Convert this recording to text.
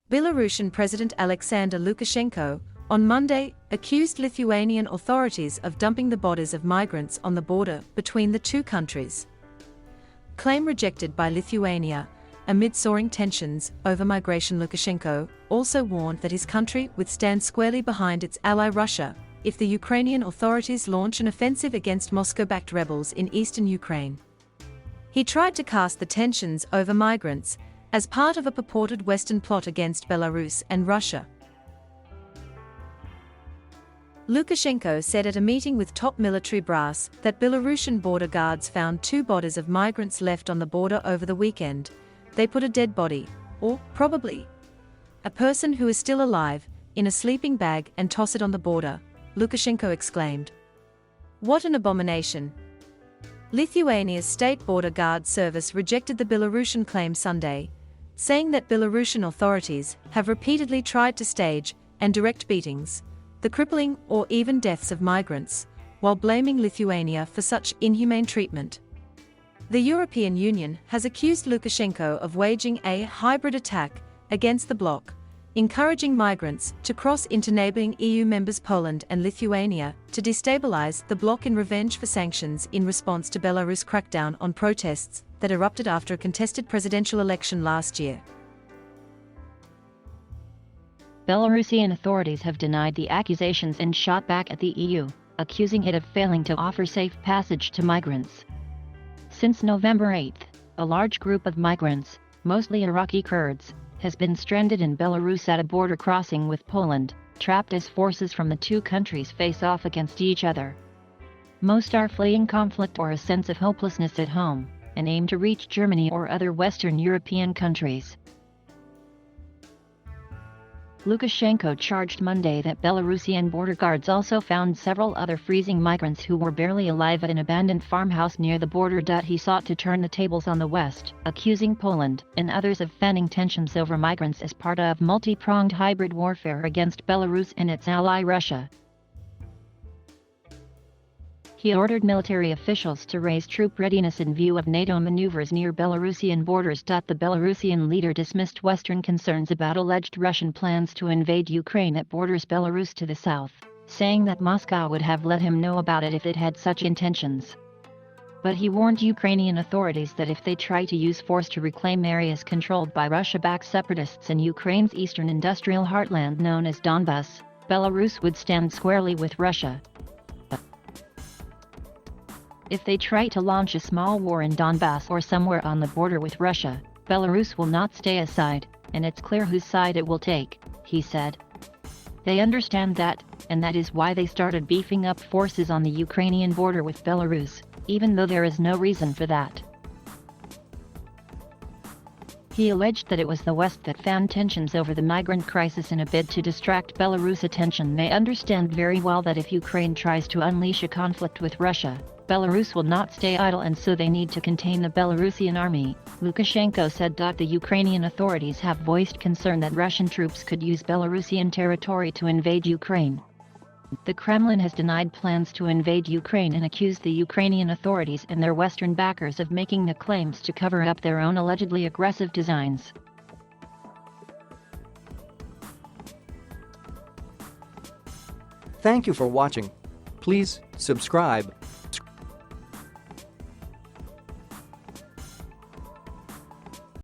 Belarusian President Alexander Lukashenko, on Monday, accused Lithuanian authorities of dumping the bodies of migrants on the border between the two countries. Claim rejected by Lithuania, amid soaring tensions over migration. Lukashenko also warned that his country would stand squarely behind its ally Russia if the Ukrainian authorities launch an offensive against Moscow-backed rebels in eastern Ukraine. He tried to cast the tensions over migrants as part of a purported Western plot against Belarus and Russia. Lukashenko said at a meeting with top military brass that Belarusian border guards found 2 bodies of migrants left on the border over the weekend. They put a dead body, or probably a person who is still alive, in a sleeping bag and toss it on the border, Lukashenko exclaimed. What an abomination! Lithuania's State Border Guard Service rejected the Belarusian claim Sunday, saying that Belarusian authorities have repeatedly tried to stage and direct beatings, the crippling or even deaths of migrants, while blaming Lithuania for such inhumane treatment. The European Union has accused Lukashenko of waging a hybrid attack against the bloc, encouraging migrants to cross into neighboring EU members Poland and Lithuania to destabilize the bloc in revenge for sanctions in response to Belarus' crackdown on protests that erupted after a contested presidential election last year. Belarusian authorities have denied the accusations and shot back at the EU, accusing it of failing to offer safe passage to migrants. Since November 8, a large group of migrants, mostly Iraqi Kurds, has been stranded in Belarus at a border crossing with Poland, trapped as forces from the two countries face off against each other. Most are fleeing conflict or a sense of hopelessness at home, and aim to reach Germany or other Western European countries. Lukashenko charged Monday that Belarusian border guards also found several other freezing migrants who were barely alive at an abandoned farmhouse near the border. He sought to turn the tables on the West, accusing Poland and others of fanning tensions over migrants as part of multi-pronged hybrid warfare against Belarus and its ally Russia. He ordered military officials to raise troop readiness in view of NATO maneuvers near Belarusian borders. The Belarusian leader dismissed Western concerns about alleged Russian plans to invade Ukraine that borders Belarus to the south, saying that Moscow would have let him know about it if it had such intentions. But he warned Ukrainian authorities that if they try to use force to reclaim areas controlled by Russia-backed separatists in Ukraine's eastern industrial heartland known as Donbas, Belarus would stand squarely with Russia. If they try to launch a small war in Donbas or somewhere on the border with Russia, Belarus will not stay aside, and it's clear whose side it will take, he said. They understand that, and that is why they started beefing up forces on the Ukrainian border with Belarus, even though there is no reason for that. He alleged that it was the West that fanned tensions over the migrant crisis in a bid to distract Belarus' attention. They understand very well that if Ukraine tries to unleash a conflict with Russia, Belarus will not stay idle, and so they need to contain the Belarusian army, Lukashenko said. The Ukrainian authorities have voiced concern that Russian troops could use Belarusian territory to invade Ukraine. The Kremlin has denied plans to invade Ukraine and accused the Ukrainian authorities and their Western backers of making the claims to cover up their own allegedly aggressive designs. Thank you for watching. Please subscribe